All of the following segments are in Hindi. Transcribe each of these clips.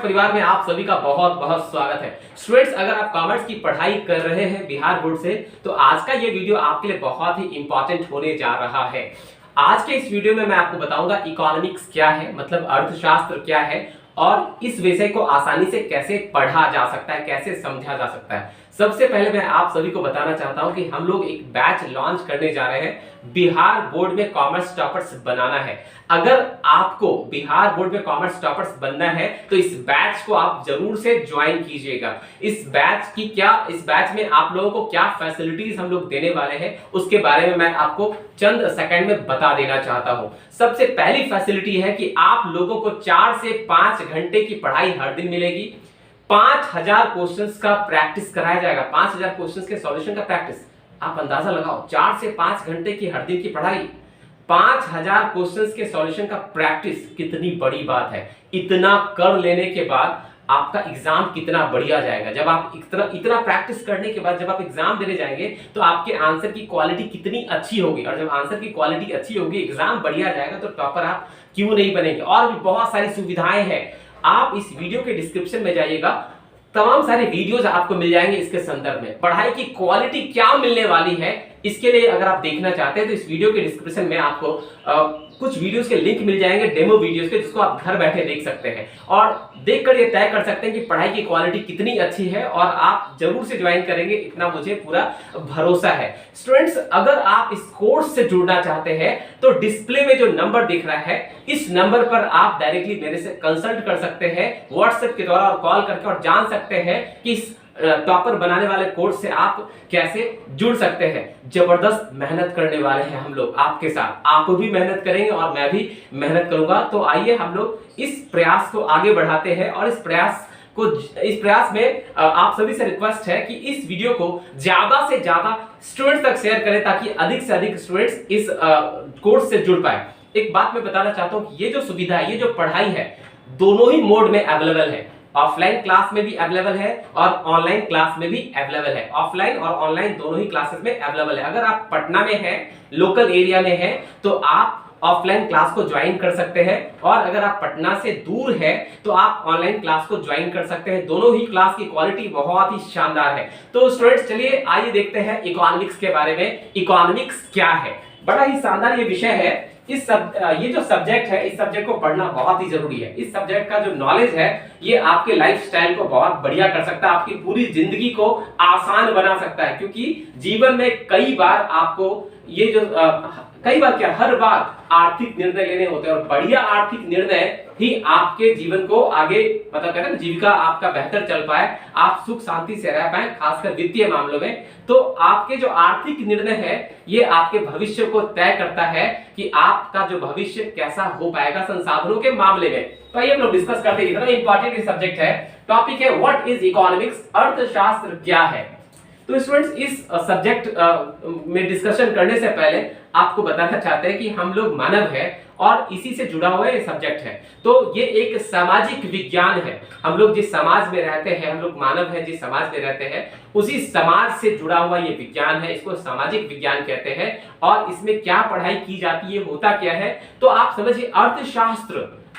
परिवार में आप सभी का बहुत बहुत स्वागत है। स्टूडेंट्स, अगर आप कॉमर्स की पढ़ाई कर रहे हैं बिहार बोर्ड से तो आज का ये वीडियो आपके लिए बहुत ही इंपॉर्टेंट होने जा रहा है। आज के इस वीडियो में मैं आपको बताऊंगा इकोनॉमिक्स क्या है, मतलब अर्थशास्त्र क्या है और इस विषय को आसानी से कैसे पढ़ा जा सकता है, कैसे समझा जा सकता है। सबसे पहले मैं आप सभी को बताना चाहता हूं कि हम लोग एक बैच लॉन्च करने जा रहे हैं। बिहार बोर्ड में कॉमर्स टॉपर्स बनाना है। अगर आपको बिहार बोर्ड में कॉमर्स टॉपर्स बनना है तो इस बैच को आप जरूर से ज्वाइन कीजिएगा। इस बैच में आप लोगों को क्या फैसिलिटीज हम लोग देने वाले हैं उसके बारे में मैं आपको चंद सेकंड में बता देना चाहता हूं। सबसे पहली फैसिलिटी है कि आप लोगों को 4 से 5 घंटे की पढ़ाई हर दिन मिलेगी। 5000 क्वेश्चंस का प्रैक्टिस कराया जाएगा। 5000 क्वेश्चंस के सॉल्यूशन का प्रैक्टिस। आप अंदाजा लगाओ, 4 से 5 घंटे की हर दिन की पढ़ाई, 5000 क्वेश्चंस के सॉल्यूशन का प्रैक्टिस, कितनी बड़ी बात है। इतना कर लेने के बाद आपका एग्जाम कितना बढ़िया जाएगा। जब आप इतना प्रैक्टिस करने के बाद जब आप एग्जाम देने जाएंगे तो आपके आंसर की क्वालिटी कितनी अच्छी होगी, और जब आंसर की क्वालिटी अच्छी होगी, एग्जाम बढ़िया जाएगा तो टॉपर आप क्यों नहीं बनेंगे। और भी बहुत सारी सुविधाएं हैं। आप इस वीडियो के डिस्क्रिप्शन में जाइएगा, तमाम सारे वीडियोस आपको मिल जाएंगे इसके संदर्भ में। पढ़ाई की क्वालिटी क्या मिलने वाली है इसके लिए अगर आप देखना चाहते हैं तो इस वीडियो के डिस्क्रिप्शन में आपको कुछ वीडियोस के लिंक मिल जाएंगे, डेमो वीडियोस के, जिसको आप घर बैठे देख सकते हैं और देखकर ये तय कर सकते हैं कि पढ़ाई की क्वालिटी कितनी अच्छी है और आप जरूर से ज्वाइन करेंगे, इतना मुझे पूरा भरोसा है। स्टूडेंट्स, अगर आप इस कोर्स से जुड़ना चाहते हैं तो डिस्प्ले में जो नंबर दिख रहा है इस नंबर पर आप डायरेक्टली मेरे से कंसल्ट कर सकते हैं व्हाट्सएप के द्वारा और कॉल करके, और जान सकते हैं कि इस टॉपर बनाने वाले कोर्स से आप कैसे जुड़ सकते हैं। जबरदस्त मेहनत करने वाले हैं हम लोग आपके साथ। आप भी मेहनत करेंगे और मैं भी मेहनत करूंगा। तो आइए हम लोग इस प्रयास को आगे बढ़ाते हैं और इस प्रयास में आप सभी से रिक्वेस्ट है कि इस वीडियो को ज्यादा से ज्यादा स्टूडेंट्स तक शेयर करें ताकि अधिक से अधिक स्टूडेंट्स इस कोर्स से जुड़ पाए। एक बात मैं बताना चाहता हूं कि ये जो सुविधा है, ये जो पढ़ाई है, दोनों ही मोड में अवेलेबल है। ऑफलाइन क्लास में भी अवेलेबल है और ऑनलाइन क्लास में भी अवेलेबल है। ऑफलाइन और ऑनलाइन दोनों ही क्लासेस में अवेलेबल है। अगर आप पटना में हैं, लोकल एरिया में हैं, तो आप ऑफलाइन क्लास को ज्वाइन कर सकते हैं, और अगर आप पटना से दूर है तो आप ऑनलाइन क्लास को ज्वाइन कर सकते हैं। दोनों ही क्लास की क्वालिटी बहुत ही शानदार है। तो स्टूडेंट्स, चलिए आइए देखते हैं इकोनॉमिक्स के बारे में। इकोनॉमिक्स क्या है? बड़ा ही शानदार ये विषय है। ये जो सब्जेक्ट है, इस सब्जेक्ट को पढ़ना बहुत ही जरूरी है। इस सब्जेक्ट का जो नॉलेज है ये आपके लाइफस्टाइल को बहुत बढ़िया कर सकता है, आपकी पूरी जिंदगी को आसान बना सकता है। क्योंकि जीवन में कई बार आपको ये जो हर बार आर्थिक निर्णय लेने होते हैं, और बढ़िया आर्थिक निर्णय ही आपके जीवन को आगे, मतलब कहते हैं ना, जीविका आपका बेहतर चल पाए, आप सुख शांति से रह पाए, खासकर वित्तीय मामलों में। तो आपके जो आर्थिक निर्णय है ये आपके भविष्य को तय करता है कि आपका जो भविष्य कैसा हो पाएगा संसाधनों के मामले में। तो आइए हम लोग डिस्कस करते हैं। इतना इंपॉर्टेंट सब्जेक्ट है। टॉपिक है व्हाट इज इकोनॉमिक्स, अर्थशास्त्र क्या है। तो स्टूडेंट्स, इस सब्जेक्ट में डिस्कशन करने से पहले आपको बताना चाहते हैं कि हम लोग मानव है और इसी से जुड़ा हुआ ये सब्जेक्ट है। तो ये एक सामाजिक विज्ञान है। हम लोग जिस समाज में रहते हैं, हम लोग मानव हैं जिस समाज में रहते हैं, उसी समाज से जुड़ा हुआ ये विज्ञान है। इसको सामाजिक विज्ञान कहते हैं। और इसमें क्या पढ़ाई की जाती है, होता क्या है, तो आप समझिए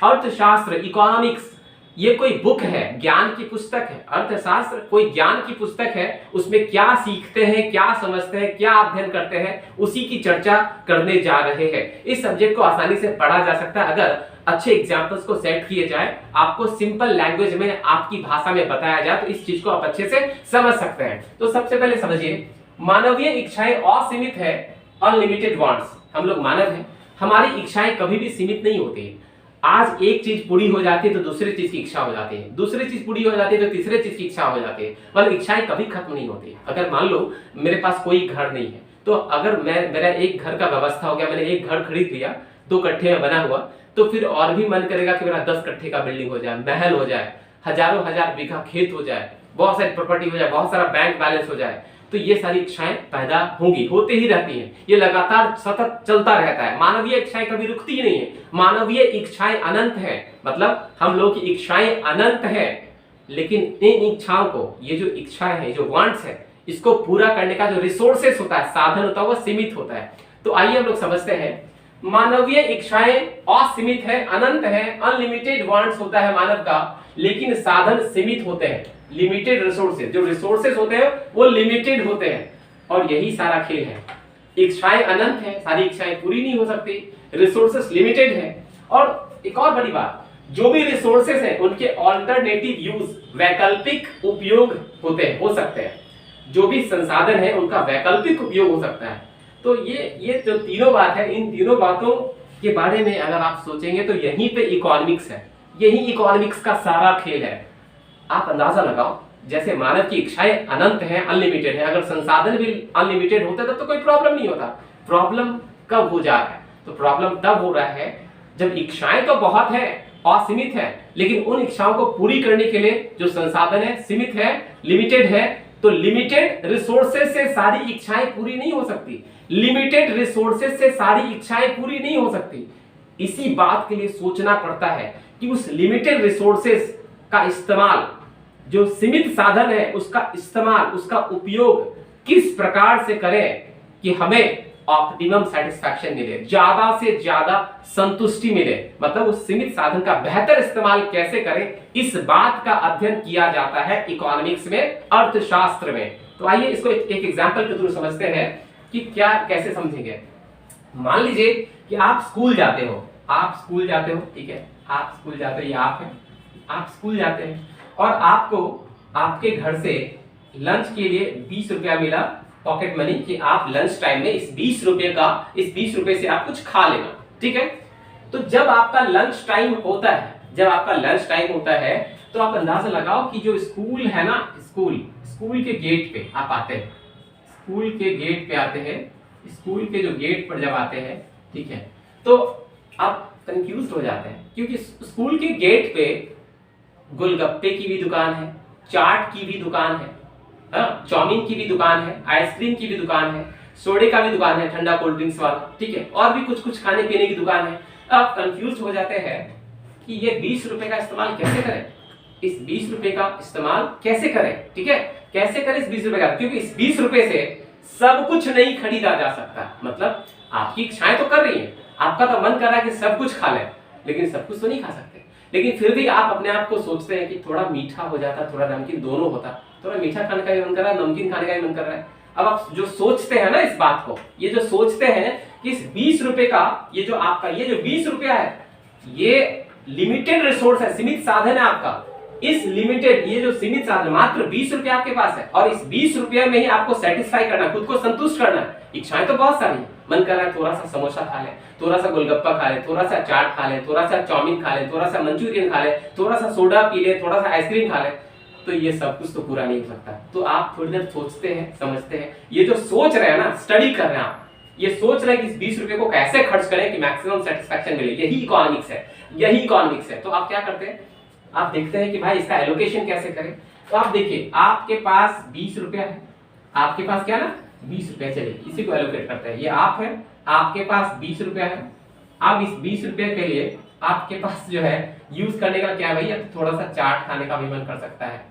अर्थशास्त्र इकोनॉमिक्स ये कोई बुक है, ज्ञान की पुस्तक है। अर्थशास्त्र कोई ज्ञान की पुस्तक है। उसमें क्या सीखते हैं, क्या समझते हैं, क्या अध्ययन करते हैं, उसी की चर्चा करने जा रहे हैं। इस सब्जेक्ट को आसानी से पढ़ा जा सकता है अगर अच्छे एग्जाम्पल्स को सेट किए जाए, आपको सिंपल लैंग्वेज में, आपकी भाषा में बताया जाए तो इस चीज को आप अच्छे से समझ सकते हैं। तो सबसे पहले समझिए, मानवीय इच्छाएं असीमित है, अनलिमिटेड वांट्स। हम लोग मानव हैं, हमारी इच्छाएं कभी भी सीमित नहीं होती। आज एक चीज पूरी हो जाती है तो दूसरी चीज की इच्छा हो जाती है, दूसरी चीज पूरी हो जाती है तो तीसरे चीज की इच्छा हो जाती है। मतलब इच्छाएं कभी खत्म नहीं होती। अगर मान लो मेरे पास कोई घर नहीं है, तो अगर मेरा एक घर का व्यवस्था हो गया, मैंने एक घर खरीद लिया 2 कट्ठे में बना हुआ, तो फिर और भी मन करेगा कि मेरा 10 कट्ठे का बिल्डिंग हो जाए, महल हो जाए, हजारों हजार बीघा खेत हो जाए, बहुत सारी प्रॉपर्टी हो जाए, बहुत सारा बैंक बैलेंस हो जाए। तो ये सारी इच्छाएं पैदा होंगी, होते ही रहती हैं। ये लगातार सतत चलता रहता है। मानवीय इच्छाएं कभी रुकती ही नहीं है। मानवीय इच्छाएं अनंत है, मतलब हम लोग की इच्छाएं अनंत है। लेकिन इन इच्छाओं को, ये जो इच्छाएं हैं, जो वांट्स है, इसको पूरा करने का जो रिसोर्सेस होता है, साधन होता है, वो सीमित होता है। तो आइए हम लोग समझते हैं मानवीय इच्छाएं असीमित है, अनंत है, अनलिमिटेड वांट्स होता है मानव का, लेकिन साधन सीमित होते हैं, लिमिटेड रिसोर्सेज, जो रिसोर्सेज होते हैं वो लिमिटेड होते हैं। और यही सारा खेल है। इच्छाएं अनंत है, सारी इच्छाएं पूरी नहीं हो सकती, रिसोर्सेज लिमिटेड है। और एक और बड़ी बात, जो भी रिसोर्सेज हैं उनके ऑल्टरनेटिव यूज, वैकल्पिक उपयोग होते हैं, हो सकते हैं। जो भी संसाधन है उनका वैकल्पिक उपयोग हो सकता है। तो ये जो तीनों बात है, इन तीनों बातों के बारे में अगर आप सोचेंगे तो यहीं पे इकोनॉमिक्स है, यही इकोनॉमिक्स का सारा खेल है। आप अंदाजा लगाओ, जैसे मानव की इच्छाएं अनंत हैं, अनलिमिटेड है, अगर संसाधन भी अनलिमिटेड होते तब तो कोई प्रॉब्लम नहीं होता। प्रॉब्लम कब हो जा रहा है? तो प्रॉब्लम तब हो रहा है जब इच्छाएं तो बहुत है, असीमित है, लेकिन उन इच्छाओं को पूरी करने के लिए जो संसाधन है सीमित है, लिमिटेड है। तो लिमिटेड रिसोर्सेज से सारी इच्छाएं पूरी नहीं हो सकती, लिमिटेड रिसोर्सेज से सारी इच्छाएं पूरी नहीं हो सकती। इसी बात के लिए सोचना पड़ता है कि उस लिमिटेड रिसोर्सेज का इस्तेमाल, जो सीमित साधन है उसका इस्तेमाल, उसका उपयोग किस प्रकार से करें कि हमें ऑप्टिमम सेटिस्फैक्शन मिले, ज्यादा से ज्यादा संतुष्टि मिले। मतलब उस सीमित साधन का बेहतर इस्तेमाल कैसे करें, इस बात का अध्ययन किया जाता है इकोनॉमिक्स में, अर्थशास्त्र में। तो आइए इसको एक एग्जांपल के थ्रू समझते हैं कि क्या कैसे समझेंगे। मान लीजिए कि आप स्कूल जाते हो, ठीक है, आप स्कूल जाते हो, ये आप है, आप स्कूल जाते हैं और आपको आपके घर से लंच के लिए 20 रुपया मिला, पॉकेट मनी, कि आप लंच टाइम में इस 20 रुपए से आप कुछ खा लेना, ठीक है। तो जब आपका लंच टाइम होता है, तो आप अंदाजा लगाओ कि जो स्कूल है ना, स्कूल के गेट पे आप आते हैं, स्कूल के जो गेट पर जब आते हैं, ठीक है, तो आप कंफ्यूज हो जाते हैं, क्योंकि स्कूल के गेट पे गोलगप्पे की भी दुकान है, चाट की भी दुकान है, चाउमीन की भी दुकान है, आइसक्रीम की भी दुकान है, सोडे का भी दुकान है, ठंडा कोल्ड ड्रिंक्स वाला, ठीक है, और भी कुछ खाने पीने की दुकान है। आप कंफ्यूज हो जाते हैं कि ये 20 रुपए का इस्तेमाल कैसे करें, इस 20 रुपए का इस्तेमाल कैसे करें, ठीक है, कैसे करें इस 20 रुपए का, क्योंकि इस 20 रुपए से सब कुछ नहीं खरीदा जा सकता। मतलब आपकी इच्छाएं तो कर रही है, आपका तो मन कर रहा है कि सब कुछ खा लें, लेकिन सब कुछ तो नहीं खा सकते। लेकिन फिर भी आप अपने आप को सोचते हैं कि थोड़ा मीठा हो जाता, थोड़ा नमकीन, दोनों होता, थोड़ा मीठा खाने का भी मन कर रहा है, नमकीन खाने का भी मन कर रहा है। अब आप जो सोचते हैं ना इस बात को, ये जो सोचते हैं कि इस 20 रुपए का, ये जो आपका ये जो 20 रुपया है, ये लिमिटेड रिसोर्स है, सीमित साधन है आपका। इस लिमिटेड, ये जो सीमित साधन, मात्र 20 रुपया आपके पास है, और इस 20 रुपये में ही आपको सेटिस्फाई करना, खुद को संतुष्ट करना है। इच्छाएं तो बहुत सारी है, मन कर रहा है थोड़ा सा समोसा खा ले, थोड़ा सा गोलगप्पा खा ले, थोड़ा सा चाट खा ले, थोड़ा सा चाउमीन खा ले, थोड़ा सा मंचूरियन खा ले, थोड़ा सा सोडा पी ले, थोड़ा सा आइसक्रीम खा ले। तो ये सब कुछ तो पूरा नहीं हो सकता। तो आप थोड़ी देर सोचते हैं, समझते हैं, ये जो सोच रहे हैं ना, स्टडी कर रहे हैं आप, ये सोच रहे हैं कि इस 20 रुपए को कैसे खर्च करें कि मैक्सिमम सेटिस्फैक्शन मिले, यही इकोनॉमिक्स है। तो आप क्या करते हैं, आप देखते हैं कि भाई इसका एलोकेशन कैसे करें। तो आप देखिए, आपके पास 20 रुपया है, आपके पास क्या ना 20 रुपया, चलिए इसी को एलोकेट करते हैं। ये आप है, आपके पास 20 रुपया है। अब इस 20 रुपये के लिए आपके पास जो है यूज करने का क्या है भैया, तो थोड़ा सा चाट खाने का भी मन कर सकता है,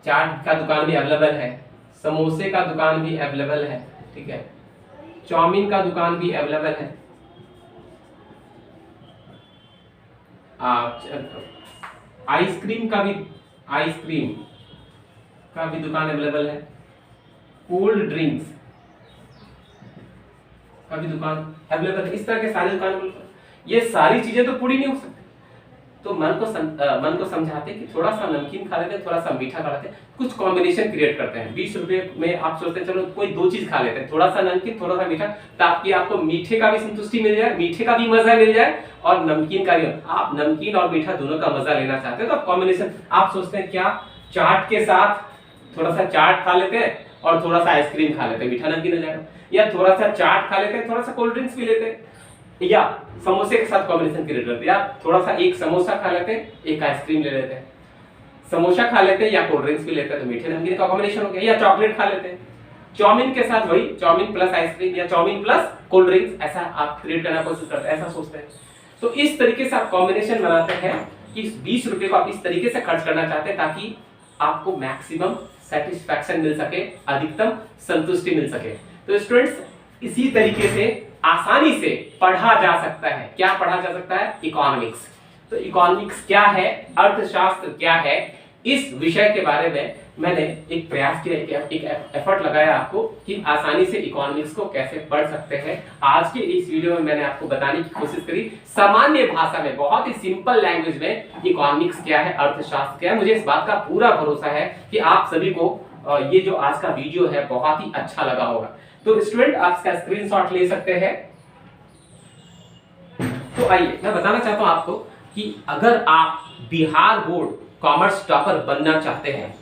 चाट का दुकान भी अवेलेबल है, समोसे का दुकान भी अवेलेबल है, ठीक है, चाउमीन का दुकान भी अवेलेबल है, आइसक्रीम का भी दुकान अवेलेबल है, कोल्ड ड्रिंक्स का भी दुकान अवेलेबल है। इस तरह के सारे दुकान अवेलेबल, ये सारी चीजें तो पूरी नहीं हो सकती। तो मन को समझाते कि थोड़ा सा नमकीन खा लेते हैं, थोड़ा सा मीठा खा लेते हैं, कुछ कॉम्बिनेशन क्रिएट करते हैं। 20 रुपए में आप सोचते हैं चलो कोई 2 चीज खा लेते हैं, थोड़ा सा नमकीन, थोड़ा सा मीठा, ताकि आपको मीठे का भी संतुष्टि मिल जाए, मीठे का भी मजा मिल जाए, और नमकीन का भी। आप नमकीन और मीठा दोनों का मजा लेना चाहते हैं, तो कॉम्बिनेशन आप सोचते हैं क्या, चाट के साथ थोड़ा सा चाट खा लेते हैं और थोड़ा सा आइसक्रीम खा लेते हैं, मीठा नमकीन हो जाएगा, या थोड़ा सा चाट खा लेते हैं, थोड़ा सा कोल्ड ड्रिंक्स पी लेते हैं, या समोसे के साथ कॉम्बिनेशन क्रिएट करते हैं, या थोड़ा सा एक समोसा खा लेते हैं, एक आइसक्रीम ले लेते हैं, समोसा खा लेते हैं या कोल्ड ड्रिंक्स पी लेते हैं, तो मीठे नमकीन का कॉम्बिनेशन हो गया, या चॉकलेट खा लेते हैं, चाउमीन के साथ वही चाउमीन प्लस आइसक्रीम या चाउमीन प्लस कोल्ड ड्रिंक्स, ऐसा आप क्रिएट करना कोशिश करते हैं, ऐसा सोचते हैं। तो इस तरीके से आप कॉम्बिनेशन बनाते हैं कि 20 रुपए को आप इस तरीके से खर्च करना चाहते हैं ताकि आपको मैक्सिमम सेटिस्फैक्शन मिल सके, अधिकतम संतुष्टि मिल सके। तो स्टूडेंट्स, इसी तरीके से आसानी से पढ़ा जा सकता है। क्या पढ़ा जा सकता है? इकोनॉमिक्स। तो इकोनॉमिक्स क्या है, अर्थशास्त्र क्या है, इस विषय के बारे में मैंने एक प्रयास किया, एक एफर्ट लगाया आपको कि आसानी से इकोनॉमिक्स को कैसे पढ़ सकते हैं। आज के इस वीडियो में मैंने आपको बताने की कोशिश करी सामान्य भाषा में, बहुत ही सिंपल लैंग्वेज में इकोनॉमिक्स क्या है, अर्थशास्त्र क्या है। मुझे इस बात का पूरा भरोसा है कि आप सभी को ये जो आज का वीडियो है बहुत ही अच्छा लगा होगा। तो स्टूडेंट आप इसका स्क्रीनशॉट ले सकते हैं। तो आइए मैं बताना चाहता हूं आपको कि अगर आप बिहार बोर्ड कॉमर्स टॉपर बनना चाहते हैं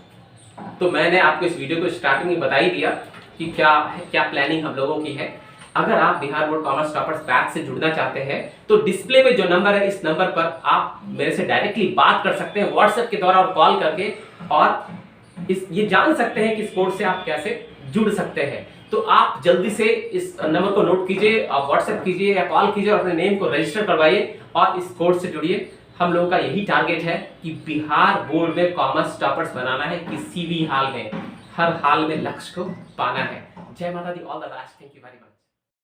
तो मैंने आपको इस वीडियो को स्टार्टिंग में बता ही दिया कि क्या प्लानिंग हम लोगों की है। अगर आप Bihar board commerce toppers batch से जुड़ना चाहते हैं तो डिस्प्ले में जो नंबर है इस नंबर पर आप मेरे से डायरेक्टली बात कर सकते हैं व्हाट्सएप के द्वारा और कॉल करके, और ये जान सकते हैं कि इस कोर्स से आप कैसे जुड़ सकते हैं। तो आप जल्दी से इस नंबर को नोट कीजिए, आप व्हाट्सएप कीजिए या कॉल कीजिए और अपने नेम को रजिस्टर करवाइए और इस कोर्स से जुड़िए। हम लोगों का यही टारगेट है कि बिहार बोर्ड में कॉमर्स टॉपर्स बनाना है, किसी भी हाल में, हर हाल में लक्ष्य को पाना है। जय माता दी, all the best, thank you very much.